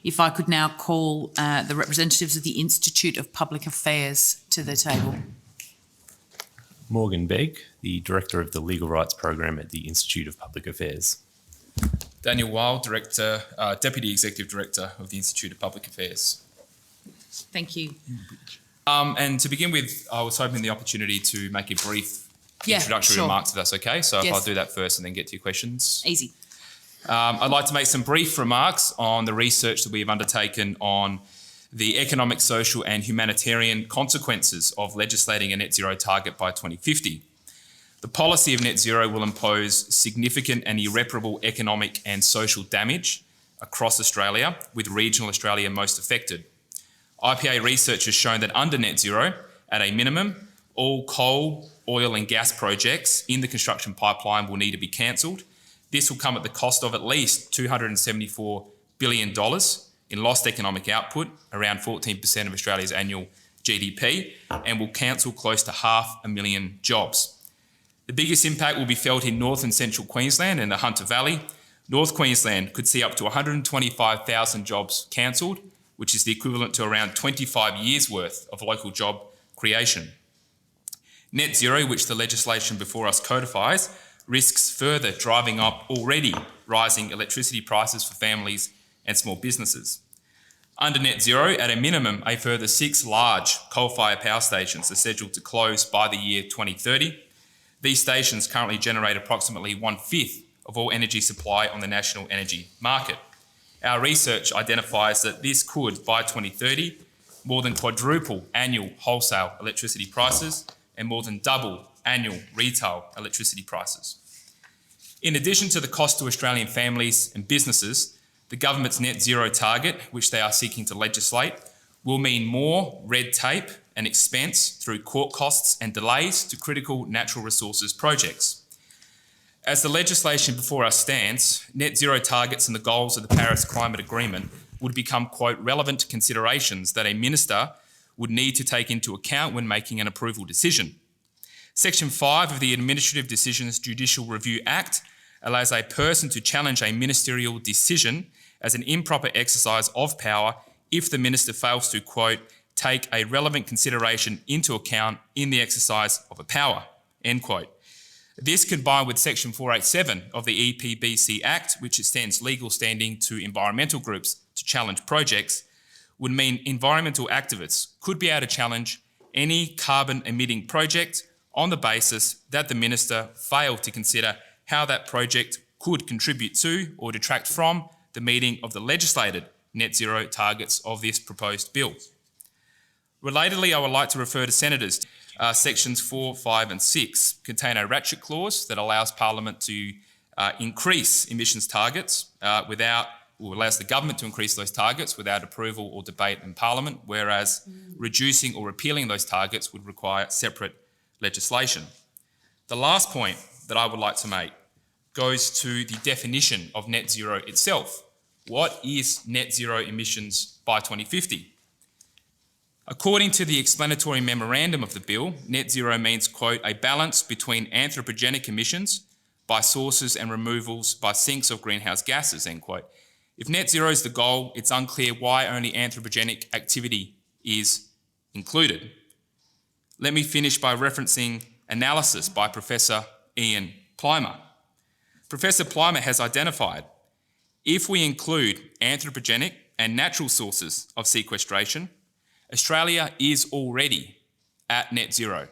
If I could now call the representatives of the Institute of Public Affairs to the table. Morgan Begg, the Director of the Legal Rights Program at the Institute of Public Affairs. Daniel Weil, Deputy Executive Director of the Institute of Public Affairs. Thank you. And to begin with, I was hoping the opportunity to make a brief introductory remarks, if that's okay. So if I'll do that first and then get to your questions. Easy. I'd like to make some brief remarks on the research that we have undertaken on the economic, social and humanitarian consequences of legislating a net zero target by 2050. The policy of net zero will impose significant and irreparable economic and social damage across Australia, with regional Australia most affected. IPA research has shown that under net zero, at a minimum, all coal, oil and gas projects in the construction pipeline will need to be cancelled. This will come at the cost of at least $274 billion in lost economic output, around 14% of Australia's annual GDP, and will cancel close to 500,000 jobs. The biggest impact will be felt in North and Central Queensland and the Hunter Valley. North Queensland could see up to 125,000 jobs cancelled, which is the equivalent to around 25 years' worth of local job creation. Net zero, which the legislation before us codifies, risks further driving up already rising electricity prices for families and small businesses. Under net zero, at a minimum, a further 6 large coal-fired power stations are scheduled to close by the year 2030. These stations currently generate approximately 1/5 of all energy supply on the national energy market. Our research identifies that this could, by 2030, more than quadruple annual wholesale electricity prices and more than double annual retail electricity prices. In addition to the cost to Australian families and businesses, the government's net zero target, which they are seeking to legislate, will mean more red tape and expense through court costs and delays to critical natural resources projects. As the legislation before us stands, net zero targets and the goals of the Paris Climate Agreement would become, quote, relevant considerations that a minister would need to take into account when making an approval decision. Section 5 of the Administrative Decisions Judicial Review Act allows a person to challenge a ministerial decision as an improper exercise of power if the minister fails to, quote, take a relevant consideration into account in the exercise of a power, end quote. This, combined with Section 487 of the EPBC Act, which extends legal standing to environmental groups to challenge projects, would mean environmental activists could be able to challenge any carbon-emitting project on the basis that the minister failed to consider how that project could contribute to or detract from the meeting of the legislated net zero targets of this proposed bill. Relatedly, I would like to refer to Senators. Sections 4, 5 and 6 contain a ratchet clause that allows Parliament to increase emissions targets allows the government to increase those targets without approval or debate in Parliament, whereas reducing or repealing those targets would require separate legislation. The last point that I would like to make goes to the definition of net zero itself. What is net zero emissions by 2050? According to the explanatory memorandum of the bill, net zero means, quote, a balance between anthropogenic emissions by sources and removals by sinks of greenhouse gases, end quote. If net zero is the goal, it's unclear why only anthropogenic activity is included. Let me finish by referencing analysis by Professor Ian Plimer. Professor Plimer has identified if we include anthropogenic and natural sources of sequestration, Australia is already at net zero.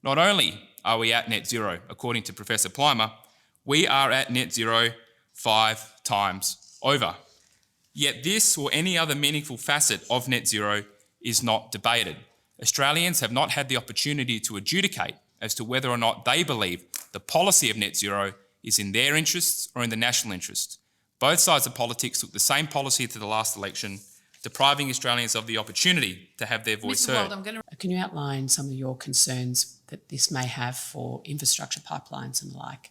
Not only are we at net zero, according to Professor Plimer, we are at net zero 5 times over. Yet this or any other meaningful facet of net zero is not debated. Australians have not had the opportunity to adjudicate as to whether or not they believe the policy of net zero is in their interests or in the national interest. Both sides of politics took the same policy to the last election, depriving Australians of the opportunity to have their voice heard. Can you outline some of your concerns that this may have for infrastructure pipelines and the like?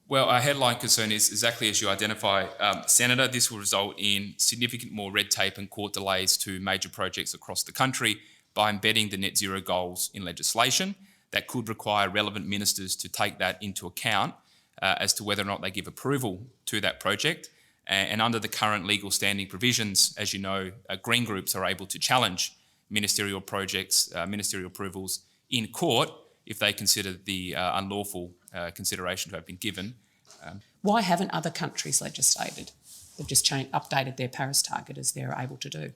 Well, our headline concern is exactly as you identify, Senator. This will result in significant more red tape and court delays to major projects across the country by embedding the net zero goals in legislation. That could require relevant ministers to take that into account as to whether or not they give approval to that project. And under the current legal standing provisions, as you know, green groups are able to challenge ministerial projects, ministerial approvals in court if they consider the unlawful consideration to have been given. Why haven't other countries legislated? They've just updated their Paris target as they're able to do.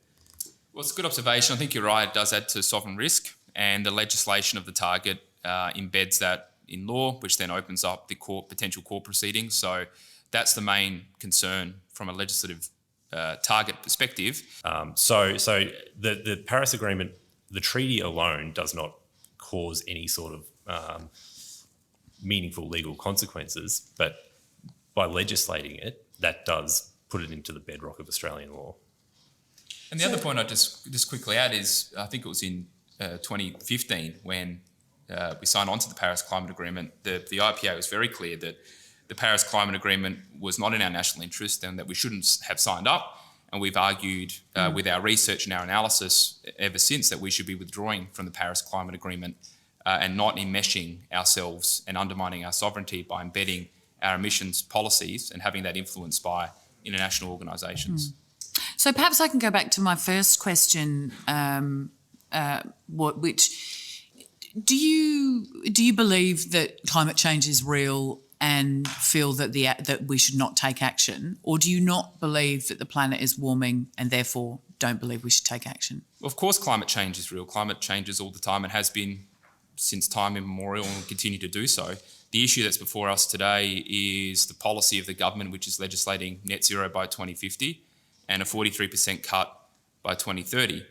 Well, it's a good observation. I think you're right. It does add to sovereign risk, and the legislation of the target embeds that in law, which then opens up the potential court proceedings. So that's the main concern from a legislative target perspective. So the Paris Agreement, the treaty alone does not cause any sort of meaningful legal consequences, but by legislating it, that does put it into the bedrock of Australian law. And the other point I'd just quickly add is, I think it was in 2015 when we signed on to the Paris Climate Agreement, the IPA was very clear that the Paris Climate Agreement was not in our national interest and that we shouldn't have signed up. And we've argued with our research and our analysis ever since that we should be withdrawing from the Paris Climate Agreement and not enmeshing ourselves and undermining our sovereignty by embedding our emissions policies and having that influenced by international organisations. So perhaps I can go back to my first question, which do you believe that climate change is real and feel that that we should not take action, or do you not believe that the planet is warming and therefore don't believe we should take action? Of course, climate change is real. Climate changes all the time and has been since time immemorial and will continue to do so. The issue that's before us today is the policy of the government, which is legislating net zero by 2050 and a 43% cut by 2030.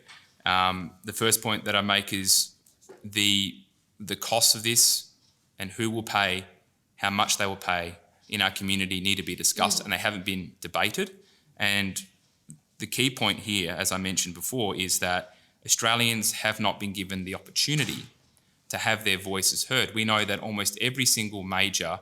The first point that I make is the costs of this and who will pay, how much they will pay in our community need to be discussed, and they haven't been debated. And the key point here, as I mentioned before, is that Australians have not been given the opportunity to have their voices heard. We know that almost every single major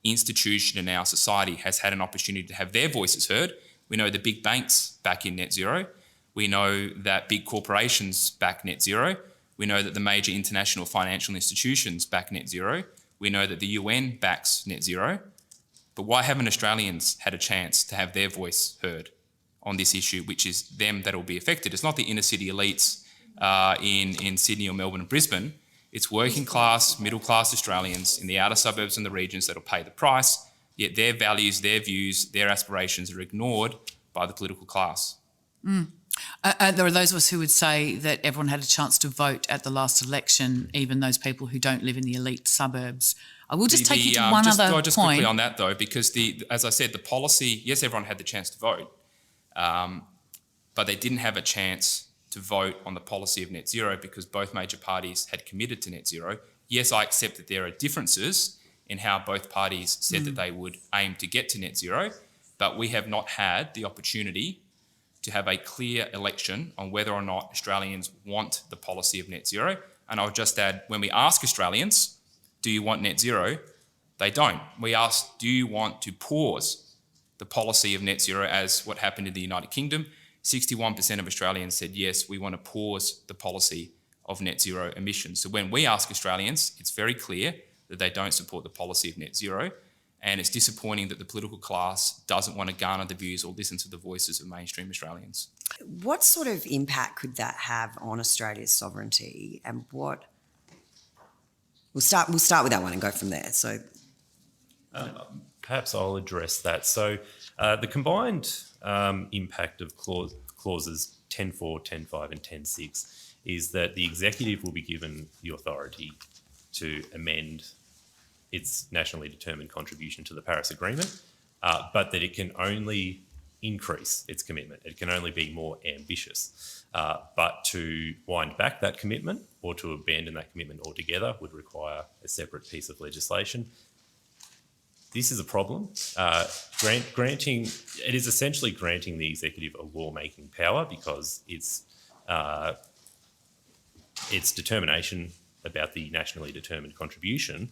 institution in our society has had an opportunity to have their voices heard. We know the big banks back in net zero. We know that big corporations back net zero. We know that the major international financial institutions back net zero. We know that the UN backs net zero. But why haven't Australians had a chance to have their voice heard on this issue, which is them that will be affected? It's not the inner city elites in Sydney or Melbourne and Brisbane. It's working class, middle class Australians in the outer suburbs and the regions that will pay the price, yet their values, their views, their aspirations are ignored by the political class. There are those of us who would say that everyone had a chance to vote at the last election, even those people who don't live in the elite suburbs. I will just take you to one other point. Just quickly on that though, because as I said, the policy, yes, everyone had the chance to vote, but they didn't have a chance to vote on the policy of net zero because both major parties had committed to net zero. Yes, I accept that there are differences in how both parties said that they would aim to get to net zero, but we have not had the opportunity to have a clear election on whether or not Australians want the policy of net zero. And I'll just add, when we ask Australians, do you want net zero? They don't. We ask, do you want to pause the policy of net zero, as what happened in the United Kingdom? 61% of Australians said, yes, we want to pause the policy of net zero emissions. So when we ask Australians, it's very clear that they don't support the policy of net zero. And it's disappointing that the political class doesn't want to garner the views or listen to the voices of mainstream Australians. What sort of impact could that have on Australia's sovereignty, and what? We'll start with that one and go from there. So, Perhaps I'll address that. So the combined impact of clauses 10.4, 10.5 and 10.6 is that the executive will be given the authority to amend its nationally determined contribution to the Paris Agreement, but that it can only increase its commitment. It can only be more ambitious. But to wind back that commitment or to abandon that commitment altogether would require a separate piece of legislation. This is a problem. It is essentially granting the executive a lawmaking power because its determination about the nationally determined contribution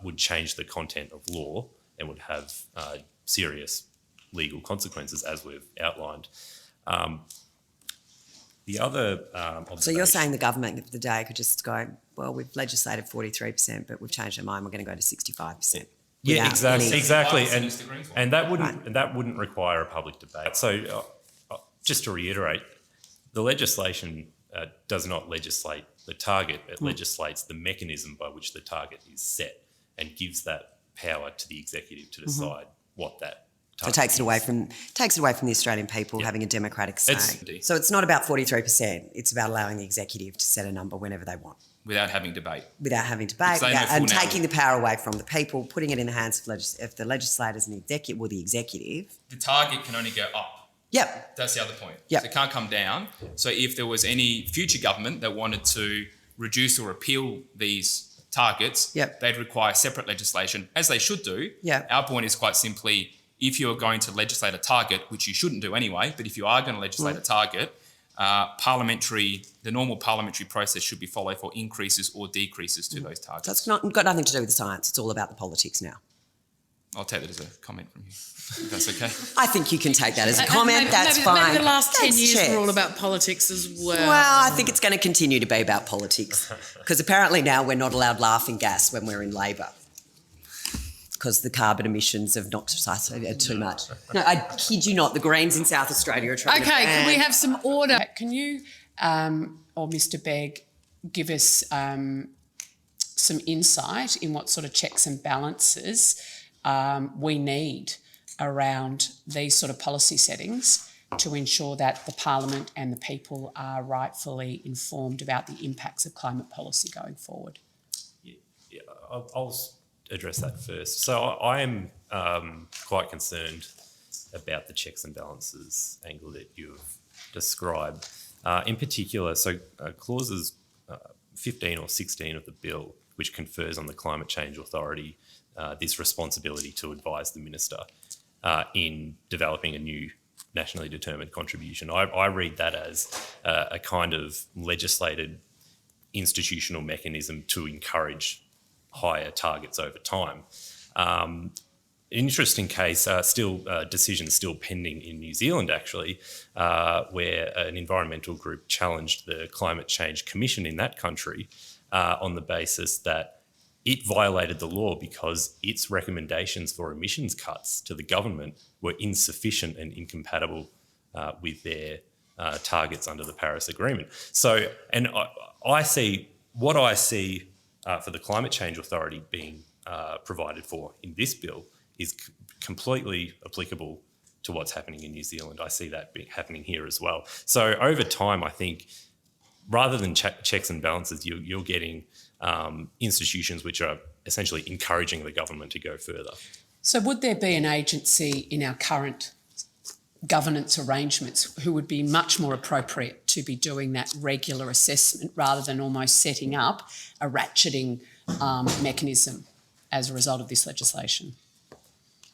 would change the content of law and would have serious legal consequences, as we've outlined. The other so you're saying the government of the day could just go, well, we've legislated 43%, but we've changed our mind, we're going to go to 65%. Yeah, without any- exactly, It's the Greens one. and that wouldn't require a public debate. So, just to reiterate, the legislation does not legislate the target; it legislates the mechanism by which the target is set, and gives that power to the executive to decide what that. So it takes it away from the Australian people having a democratic say. So it's not about 43%. It's about allowing the executive to set a number whenever they want, without having debate. And taking the power away from the people, putting it in the hands of the legislators and the executive, or the executive. The target can only go up. Yep. That's the other point. Yep. So it can't come down. So if there was any future government that wanted to reduce or repeal these targets, they'd require separate legislation, as they should do. Yep. Our point is quite simply, if you're going to legislate a target, which you shouldn't do anyway, but if you are going to legislate a target, the normal parliamentary process should be followed for increases or decreases to those targets. That's got nothing to do with the science. It's all about the politics now. I'll take that as a comment from you, if that's okay. I think you can take that as a comment. Maybe, That's fine. Maybe the last 10 That's years chess. were all about politics as well. Well, I think it's going to continue to be about politics, because apparently now we're not allowed laughing gas when we're in Labor, because the carbon emissions have knocked us too much. No, I kid you not. The Greens in South Australia are trying to Okay, ban. can we have some order? Can you, or Mr. Begg, give us some insight in what sort of checks and balances we need around these sort of policy settings to ensure that the Parliament and the people are rightfully informed about the impacts of climate policy going forward? Yeah, I'll address that first. So I am quite concerned about the checks and balances angle that you've described. In particular, clauses 15 or 16 of the bill, which confers on the Climate Change Authority this responsibility to advise the minister in developing a new nationally determined contribution. I read that as a kind of legislated institutional mechanism to encourage higher targets over time. Interesting case, decision still pending in New Zealand, actually, where an environmental group challenged the Climate Change Commission in that country on the basis that it violated the law because its recommendations for emissions cuts to the government were insufficient and incompatible with their targets under the Paris Agreement. So, and I see for the Climate Change Authority being provided for in this bill is completely applicable to what's happening in New Zealand. I see that happening here as well. So over time, I think rather than checks and balances, you're getting institutions which are essentially encouraging the government to go further. So would there be an agency in our current governance arrangements who would be much more appropriate to be doing that regular assessment rather than almost setting up a ratcheting mechanism as a result of this legislation?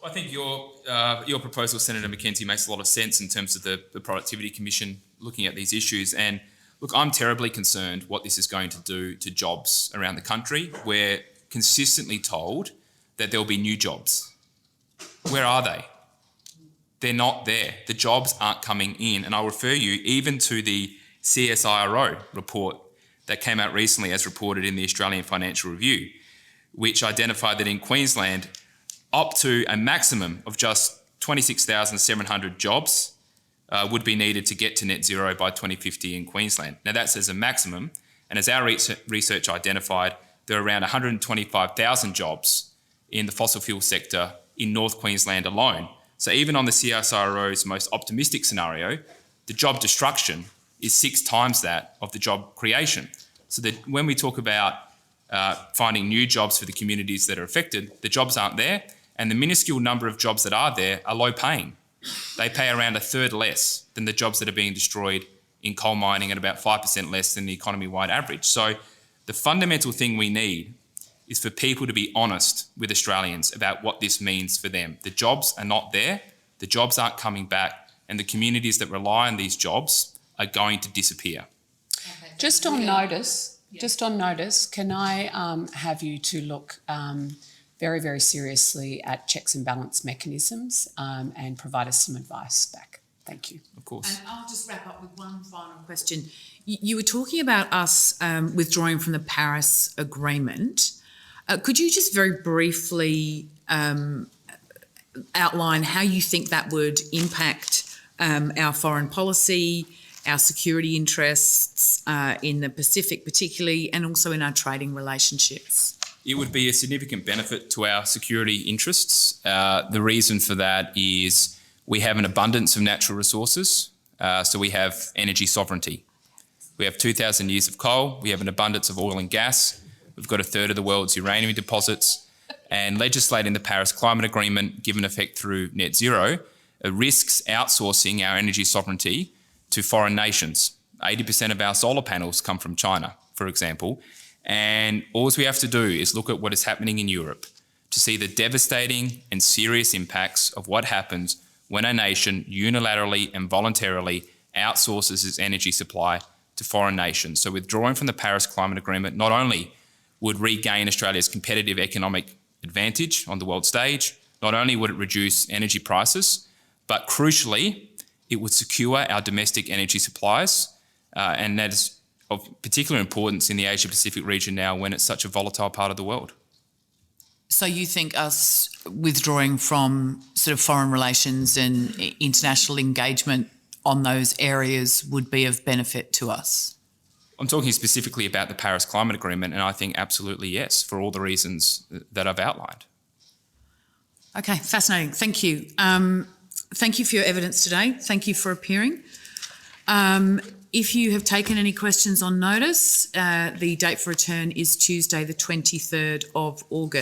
I think your proposal, Senator McKenzie, makes a lot of sense in terms of the Productivity Commission looking at these issues. And look, I'm terribly concerned what this is going to do to jobs around the country. We're consistently told that there'll be new jobs. Where are they? They're not there. The jobs aren't coming in. And I'll refer you even to the CSIRO report that came out recently as reported in the Australian Financial Review, which identified that in Queensland, up to a maximum of just 26,700 jobs would be needed to get to net zero by 2050 in Queensland. Now that's as a maximum, and as our research identified, there are around 125,000 jobs in the fossil fuel sector in North Queensland alone. So even on the CSIRO's most optimistic scenario, the job destruction is 6 times that of the job creation. So that when we talk about finding new jobs for the communities that are affected, the jobs aren't there, and the minuscule number of jobs that are there are low paying. They pay around a third less than the jobs that are being destroyed in coal mining and about 5% less than the economy-wide average. So the fundamental thing we need is for people to be honest with Australians about what this means for them. The jobs are not there, the jobs aren't coming back, and the communities that rely on these jobs are going to disappear. Just on notice, can I have you to look very, very seriously at checks and balance mechanisms and provide us some advice back? Thank you. Of course. And I'll just wrap up with one final question. You were talking about us withdrawing from the Paris Agreement. Could you just very briefly outline how you think that would impact our foreign policy, our security interests in the Pacific particularly, and also in our trading relationships? It would be a significant benefit to our security interests. The reason for that is we have an abundance of natural resources, so we have energy sovereignty. We have 2,000 years of coal, we have an abundance of oil and gas, we've got a third of the world's uranium deposits, and legislating the Paris Climate Agreement, given effect through net zero, risks outsourcing our energy sovereignty to foreign nations. 80% of our solar panels come from China, for example, and all we have to do is look at what is happening in Europe to see the devastating and serious impacts of what happens when a nation unilaterally and voluntarily outsources its energy supply to foreign nations. So withdrawing from the Paris Climate Agreement not only would regain Australia's competitive economic advantage on the world stage, not only would it reduce energy prices, but crucially, it would secure our domestic energy supplies, and that is of particular importance in the Asia-Pacific region now when it's such a volatile part of the world. So you think us withdrawing from sort of foreign relations and international engagement on those areas would be of benefit to us? I'm talking specifically about the Paris Climate Agreement, and I think absolutely yes, for all the reasons that I've outlined. Okay, fascinating. Thank you. Thank you for your evidence today. Thank you for appearing. If you have taken any questions on notice, the date for return is Tuesday, the 23rd of August.